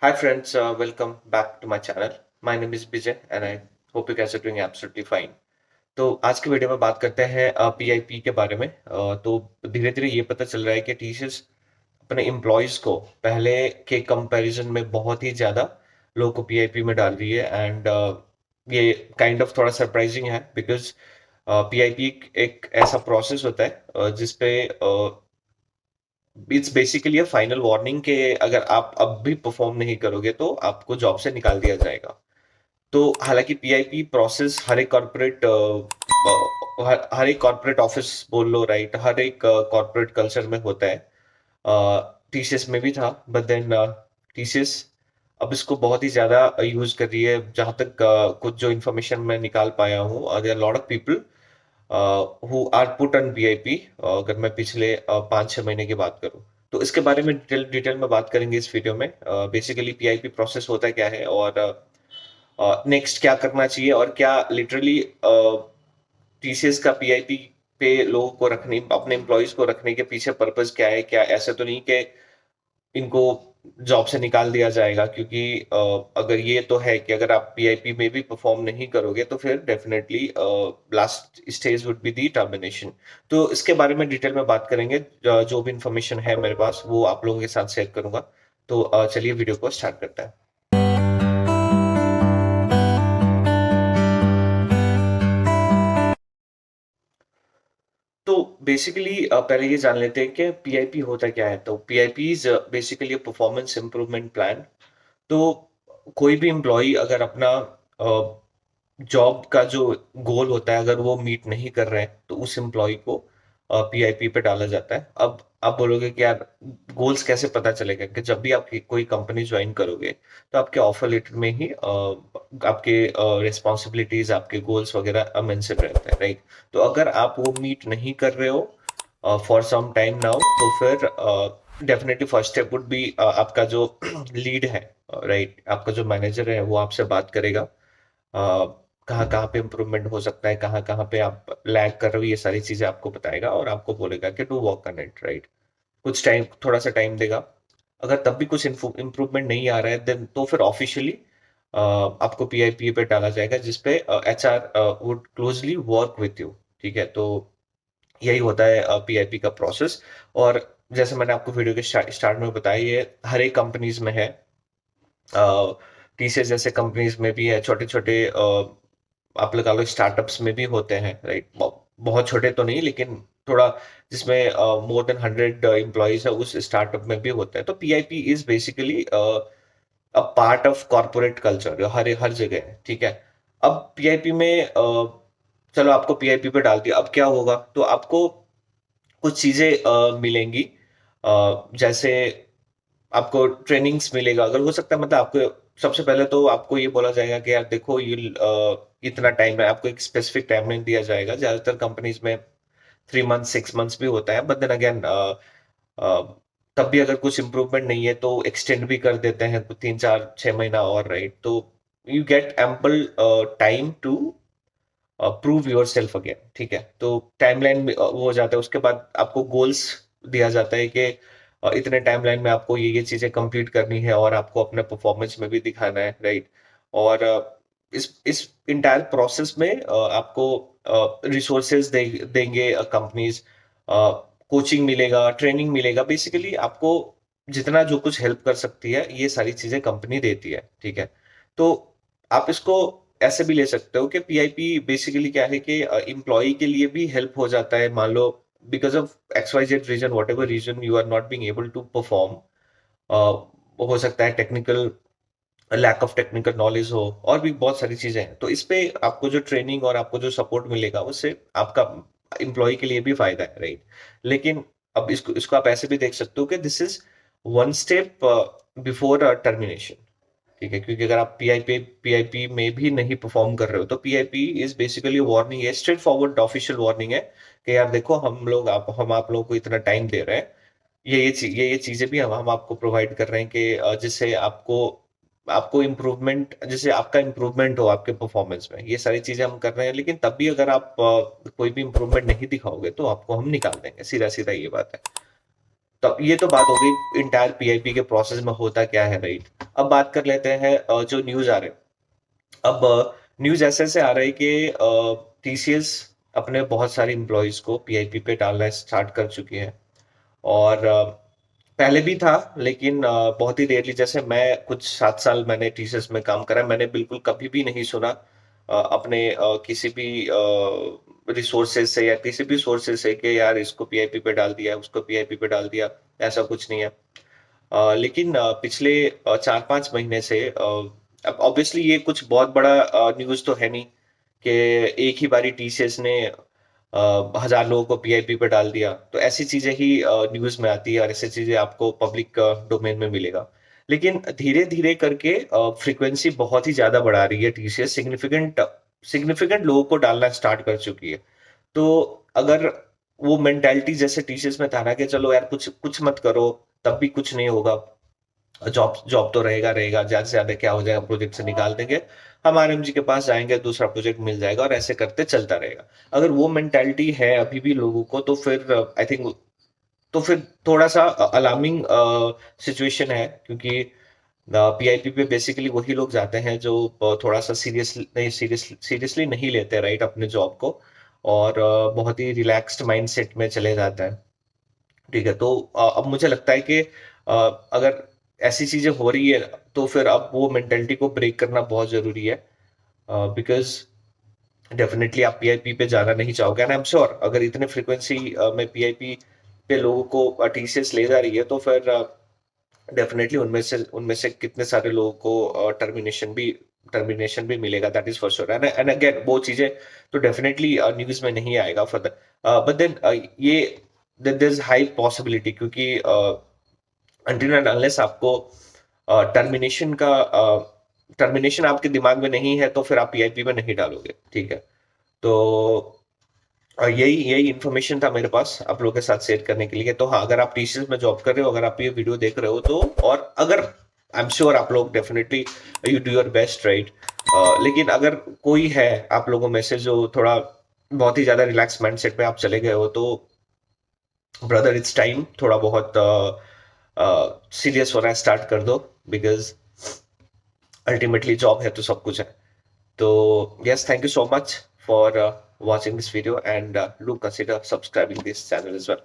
Hi friends, welcome back to my channel. My name is Vijay and I hope you guys are doing absolutely fine. तो आज की video में बात करते हैं पीआईपी के बारे में। तो धीरे धीरे ये पता चल रहा है कि टीसीएस अपने एम्प्लॉयज को पहले के कंपैरिजन में बहुत ही ज्यादा लोगों को पीआईपी में डाल रही है एंड ये काइंड ऑफ थोड़ा सरप्राइजिंग है बिकॉज पीआईपी एक ऐसा प्रोसेस होता है जिसपे it's basically a final warning के अगर आप अब भी परफॉर्म नहीं करोगे तो आपको जॉब से निकाल दिया जाएगा। तो हालांकि पीआईपी प्रोसेस हर एक कॉर्पोरेट हर एक कॉर्पोरेट ऑफिस बोल लो, राइट, हर एक कॉर्पोरेट कल्चर में होता है। टीसीएस में भी था, बट देन टीसीएस अब इसको बहुत ही ज्यादा यूज कर रही है। जहां तक कुछ जो इन्फॉर्मेशन मैं निकाल पाया हूँ, there lot of people who are put on PIP. अगर मैं पिछले 5-6 महीने की बात करूं तो इसके बारे में डिटेल में बात करेंगे इस वीडियो में। बेसिकली पीआईपी प्रोसेस होता है क्या है और नेक्स्ट क्या करना चाहिए और क्या लिटरली टीसीएस का पीआईपी पे लोगों को रखने, अपने एम्प्लॉयज को रखने के पीछे पर्पस क्या है। क्या ऐसे तो नहीं कि इनको जॉब से निकाल दिया जाएगा, क्योंकि अगर ये तो है कि अगर आप पीआईपी में भी परफॉर्म नहीं करोगे तो फिर definitely last stage would be the termination. तो इसके बारे में डिटेल में बात करेंगे। जो भी इंफॉर्मेशन है मेरे पास वो आप लोगों के साथ शेयर करूंगा। तो चलिए वीडियो को स्टार्ट करते हैं। तो बेसिकली पहले ये जान लेते हैं कि पीआईपी होता क्या है। तो PIP is basically performance improvement plan. तो कोई भी एम्प्लॉय अगर अपना जॉब का जो गोल होता है अगर वो मीट नहीं कर रहे हैं तो उस एम्प्लॉय को पीआईपी पे डाला जाता है। अब आप बोलोगे कि यार गोल्स कैसे पता चलेगा, कि जब भी आप कोई कंपनी ज्वाइन करोगे तो आपके ऑफर लेटर में ही आपके रिस्पॉन्सिबिलिटीज, आपके गोल्स वगैरह मेंशन रहते हैं, राइट। तो अगर आप वो मीट नहीं कर रहे हो फॉर सम टाइम नाउ तो फिर definitely first step would be आपका जो लीड है, राइट, आपका जो मैनेजर है वो आपसे बात करेगा। कहाँ कहाँ पे इम्प्रूवमेंट हो सकता है, कहाँ कहाँ पे आप लैग कर रहे हो, ये सारी चीजें आपको बताएगा और आपको बोलेगा कि to work on it, right. कुछ टाइम, थोड़ा सा टाइम देगा। अगर तब भी कुछ इम्प्रूवमेंट नहीं आ रहा है देन तो फिर ऑफिशियली आपको पीआईपी पे डाला जाएगा, जिसपे HR would closely work with you. ठीक है, तो यही होता है पीआईपी का प्रोसेस। और जैसे मैंने आपको वीडियो के स्टार्ट में बताया, ये हर एक कंपनीज में है। टीसीएस जैसे कंपनीज में भी है, छोटे छोटे आप लगा लो स्टार्टअप्स में भी होते हैं, राइट। बहुत छोटे तो नहीं लेकिन थोड़ा जिसमें मोर देन 100 एम्प्लॉयज है उस स्टार्टअप में भी होता है। तो PIP is basically a part of corporate culture, हर हर जगह है, ठीक है। अब पीआईपी में चलो आपको पीआईपी पे डाल दिया, अब क्या होगा, तो आपको कुछ चीजें मिलेंगी। जैसे आपको ट्रेनिंग्स मिलेगा, अगर हो सकता है, मतलब आपको सबसे पहले तो आपको ये बोला जाएगा कि यार देखो ये इतना टाइम है, आपको एक स्पेसिफिक टाइमलाइन दिया जाएगा। ज्यादातर कंपनीज में 3 मंथ 6 मंथ्स भी होता है, बट देन अगेन तब भी अगर कुछ इम्प्रूवमेंट नहीं है तो एक्सटेंड भी कर देते हैं 3-4-6 महीना और, राइट। तो you get ample time to prove yourself again, ठीक है। तो टाइमलाइन वो हो जाता है। उसके बाद आपको गोल्स दिया जाता है कि इतने टाइमलाइन में आपको ये चीजें कंप्लीट करनी है और आपको अपने परफॉर्मेंस में भी दिखाना है, राइट। और इस इंटायर प्रोसेस में आपको रिसोर्सेज देंगे कंपनीज, कोचिंग मिलेगा, ट्रेनिंग मिलेगा। बेसिकली आपको जितना जो कुछ हेल्प कर सकती है ये सारी चीजें कंपनी देती है, ठीक है। तो आप इसको ऐसे भी ले सकते हो कि पीआईपी बेसिकली क्या है कि एम्प्लॉय के लिए भी हेल्प हो जाता है। मान लो because of X Y Z reason, whatever reason, you are not being able to perform. हो सकता है technical, lack of technical knowledge हो, और भी बहुत सारी चीजें हैं। तो इस पे आपको जो ट्रेनिंग और आपको जो सपोर्ट मिलेगा उससे आपका एम्प्लॉय के लिए भी फायदा है, राइट। लेकिन अब इसको इसको आप ऐसे भी देख सकते हो कि this is one step before termination, ठीक है। क्योंकि अगर आप पीआईपी में भी नहीं परफॉर्म कर रहे हो तो पीआईपी इज बेसिकली वार्निंग है, स्ट्रेट फॉरवर्ड ऑफिशियल वार्निंग है कि यार देखो हम आप लोगों को इतना टाइम दे रहे हैं, ये चीजें भी हम आपको प्रोवाइड कर रहे हैं कि जिससे आपको आपको इम्प्रूवमेंट, जिससे आपका इम्प्रूवमेंट हो आपके परफॉर्मेंस में। ये सारी चीजें हम कर रहे हैं, लेकिन तब भी अगर आप कोई भी इम्प्रूवमेंट नहीं दिखाओगे तो आपको हम निकाल देंगे, सीधा सीधा ये बात है। तब ये तो बात हो गई इंटायर पीआईपी के प्रोसेस में होता क्या है, राइट। अब बात कर लेते हैं जो न्यूज आ रहे हैं। अब न्यूज ऐसे ऐसे आ रहा है कि टीसीएस अपने बहुत सारे एम्प्लॉयज को पीआईपी पे डालना स्टार्ट कर चुकी है। और पहले भी था, लेकिन बहुत ही रेयरली। जैसे मैं कुछ 7 साल मैंने टीसीएस में काम करा, मैंने बिल्कुल कभी भी नहीं सुना अपने किसी भी रिसोर्सेज से या किसी भी सोर्सेज से कि यार इसको पीआईपी पे डाल दिया, उसको पीआईपी पे डाल दिया। ऐसा कुछ नहीं है। लेकिन पिछले 4-5 महीने से अब ऑब्वियसली ये कुछ बहुत बड़ा न्यूज़ तो है नहीं कि एक ही बारी टीसीएस ने 1000 लोगों को पीआईपी पे डाल दिया। तो ऐसी चीजें ही न्यूज़ में आती है और ऐसी चीजें आपको पब्लिक डोमेन में मिलेगा। लेकिन धीरे धीरे करके फ्रीक्वेंसी बहुत ही ज्यादा बढ़ा रही है टीसीएस, सिग्निफिकेंट सिग्निफिकेंट लोगों को डालना स्टार्ट कर चुकी है। तो अगर वो मेंटालिटी जैसे टीसीएस में था ना कि चलो यार कुछ कुछ मत करो, तब भी कुछ नहीं होगा, जॉब जॉब तो रहेगा रहेगा, ज्यादा से ज्यादा क्या हो जाएगा, प्रोजेक्ट से निकाल देंगे, हम आरएमजी के पास जाएंगे, दूसरा प्रोजेक्ट मिल जाएगा, और ऐसे करते चलता रहेगा। अगर वो मेंटालिटी है अभी भी लोगों को, तो फिर आई थिंक, तो फिर थोड़ा सा अलार्मिंग सिचुएशन है। क्योंकि पीआईपी पे बेसिकली वही लोग जाते हैं जो थोड़ा सा सीरियसली नहीं लेते, राइट, अपने जॉब को, और बहुत ही रिलैक्स्ड माइंडसेट में चले जाते हैं। ठीक है, तो अब मुझे लगता है कि अगर ऐसी चीजें हो रही है, तो फिर अब वो मेंटेलिटी को ब्रेक करना बहुत जरूरी है। बिकॉज डेफिनेटली आप पीआईपी पे जाना नहीं चाहोगे, एंड आई एम श्योर अगर इतने फ्रीक्वेंसी में पीआईपी पे लोगों को टीसीएस ले जा रही है, तो फिर डेफिनेटली उनमें से कितने सारे लोगों को टर्मिनेशन भी मिलेगा, that is for sure. And again वो चीजें तो डेफिनेटली न्यूज में नहीं आएगा फॉर द, बट देन ये देयर इज हाई पॉसिबिलिटी, क्योंकि अनटिल एंड अनलेस आपको टर्मिनेशन का टर्मिनेशन आपके दिमाग में नहीं है, तो फिर आप पीआईपी में नहीं डालोगे। ठीक है, तो यही यही इन्फॉर्मेशन था मेरे पास आप लोगों के साथ शेयर करने के लिए। तो हाँ, अगर आप टीसीएस में जॉब कर रहे हो, अगर आप ये वीडियो देख रहे हो, तो और अगर आई एम श्योर आप लोग definitely you do your best, right. लेकिन अगर कोई है आप लोगों में से जो थोड़ा बहुत ही ज्यादा रिलैक्स माइंडसेट में आप चले गए हो, तो ब्रदर इट्स टाइम थोड़ा बहुत सीरियस होना स्टार्ट कर दो। बिकॉज अल्टीमेटली जॉब है तो सब कुछ है। तो yes, thank you so much for watching this video, and do consider subscribing this channel as well.